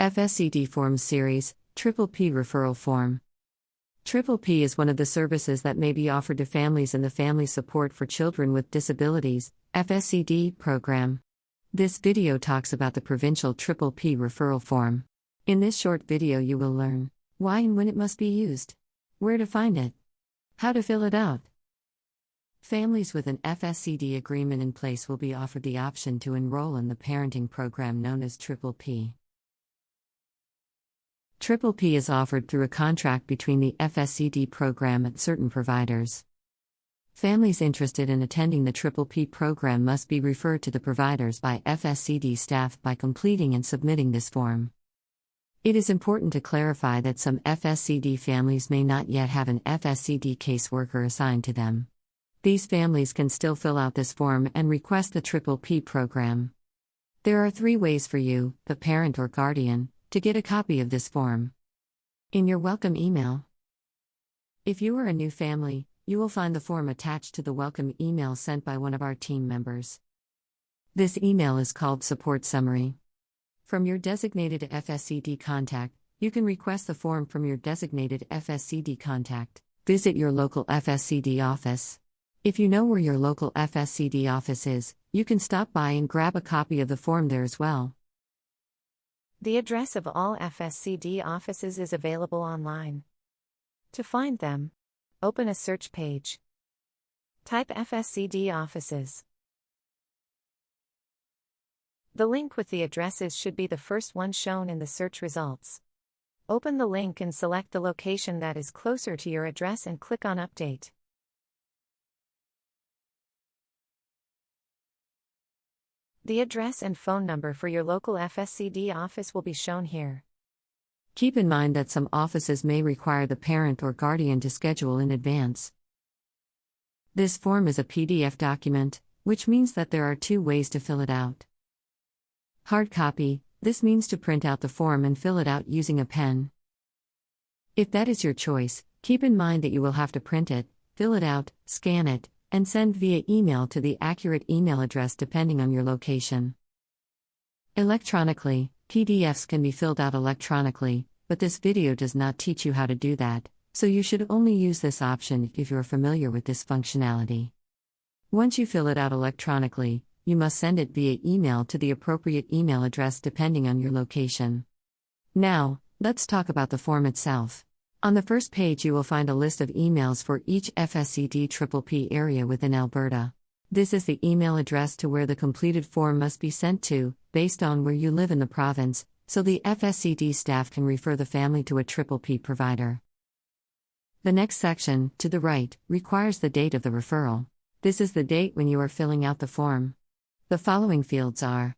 FSCD Forms Series, Triple P Referral Form. Triple P is one of the services that may be offered to families in the Family Support for Children with Disabilities (FSCD) program. This video talks about the provincial Triple P referral form. In this short video you will learn why and when it must be used, where to find it, how to fill it out. Families with an FSCD agreement in place will be offered the option to enroll in the parenting program known as Triple P. Triple P is offered through a contract between the FSCD program and certain providers. Families interested in attending the Triple P program must be referred to the providers by FSCD staff by completing and submitting this form. It is important to clarify that some FSCD families may not yet have an FSCD caseworker assigned to them. These families can still fill out this form and request the Triple P program. There are 3 ways for you, the parent or guardian, to get a copy of this form. In your welcome email. If you are a new family, you will find the form attached to the welcome email sent by one of our team members. This email is called Support Summary. From your designated FSCD contact, you can request the form from your designated FSCD contact. Visit your local FSCD office. If you know where your local FSCD office is, you can stop by and grab a copy of the form there as well. The address of all FSCD offices is available online. To find them, open a search page. Type FSCD offices. The link with the addresses should be the first one shown in the search results. Open the link and select the location that is closer to your address and click on Update. The address and phone number for your local FSCD office will be shown here. Keep in mind that some offices may require the parent or guardian to schedule in advance. This form is a PDF document, which means that there are 2 ways to fill it out. Hard copy, this means to print out the form and fill it out using a pen. If that is your choice, keep in mind that you will have to print it, fill it out, scan it, and send via email to the accurate email address depending on your location. Electronically, PDFs can be filled out electronically, but this video does not teach you how to do that, so you should only use this option if you're familiar with this functionality. Once you fill it out electronically, you must send it via email to the appropriate email address depending on your location. Now, let's talk about the form itself. On the first page you will find a list of emails for each FSCD Triple P area within Alberta. This is the email address to where the completed form must be sent to, based on where you live in the province, so the FSCD staff can refer the family to a Triple P provider. The next section, to the right, requires the date of the referral. This is the date when you are filling out the form. The following fields are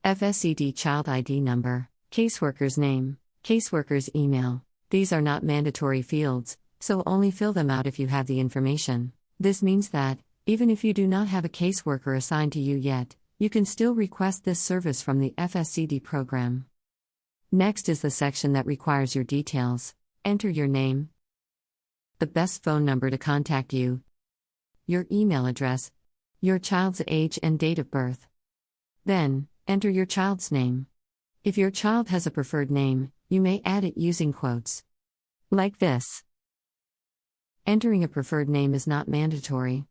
FSCD Child ID number, caseworker's name, caseworker's email. These are not mandatory fields, so only fill them out if you have the information. This means that, even if you do not have a caseworker assigned to you yet, you can still request this service from the FSCD program. Next is the section that requires your details. Enter your name, the best phone number to contact you, your email address, your child's age and date of birth. Then, enter your child's name. If your child has a preferred name, you may add it using quotes. Like this. Entering a preferred name is not mandatory.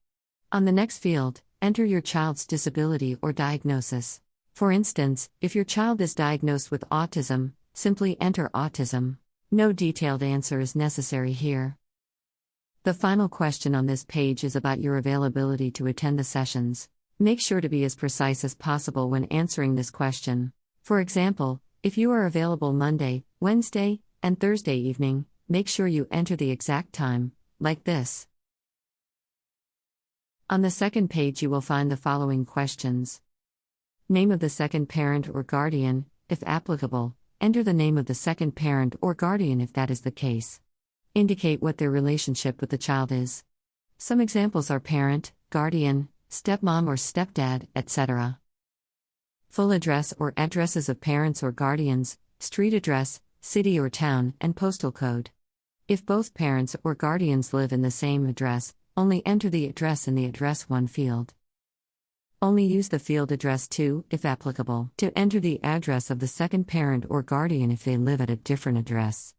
On the next field, enter your child's disability or diagnosis. For instance, if your child is diagnosed with autism, simply enter autism. No detailed answer is necessary here. The final question on this page is about your availability to attend the sessions. Make sure to be as precise as possible when answering this question. For example, if you are available Monday, Wednesday, and Thursday evening, make sure you enter the exact time, like this. On the second page you will find the following questions. Name of the second parent or guardian, if applicable, enter the name of the second parent or guardian if that is the case. Indicate what their relationship with the child is. Some examples are parent, guardian, stepmom or stepdad, etc. Full address or addresses of parents or guardians, street address, city or town, and postal code. If both parents or guardians live in the same address, only enter the address in the Address 1 field. Only use the field address to, if applicable, to enter the address of the second parent or guardian if they live at a different address.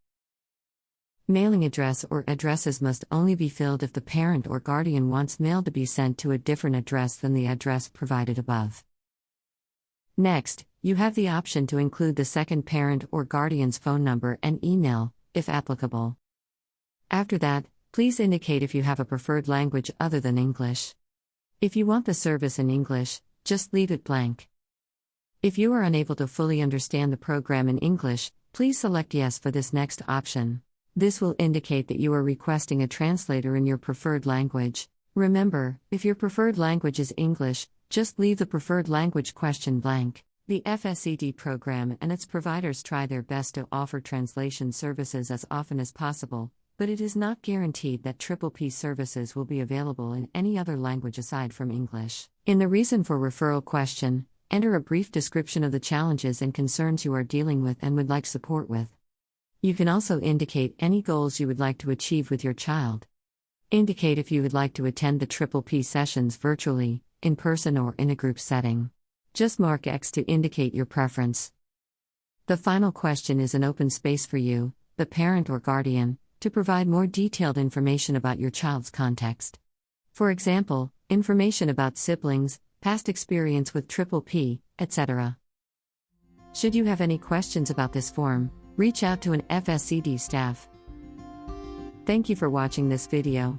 Mailing address or addresses must only be filled if the parent or guardian wants mail to be sent to a different address than the address provided above. Next, you have the option to include the second parent or guardian's phone number and email, if applicable. After that, please indicate if you have a preferred language other than English. If you want the service in English, just leave it blank. If you are unable to fully understand the program in English, please select Yes for this next option. This will indicate that you are requesting a translator in your preferred language. Remember, if your preferred language is English, just leave the preferred language question blank. The FSCD program and its providers try their best to offer translation services as often as possible, but it is not guaranteed that PPP services will be available in any other language aside from English. In the reason for referral question, enter a brief description of the challenges and concerns you are dealing with and would like support with. You can also indicate any goals you would like to achieve with your child. Indicate if you would like to attend the PPP sessions virtually, in person, or in a group setting. Just mark X to indicate your preference. The final question is an open space for you, the parent or guardian, to provide more detailed information about your child's context. For example, information about siblings, past experience with PPP, etc. Should you have any questions about this form, reach out to an FSCD staff. Thank you for watching this video.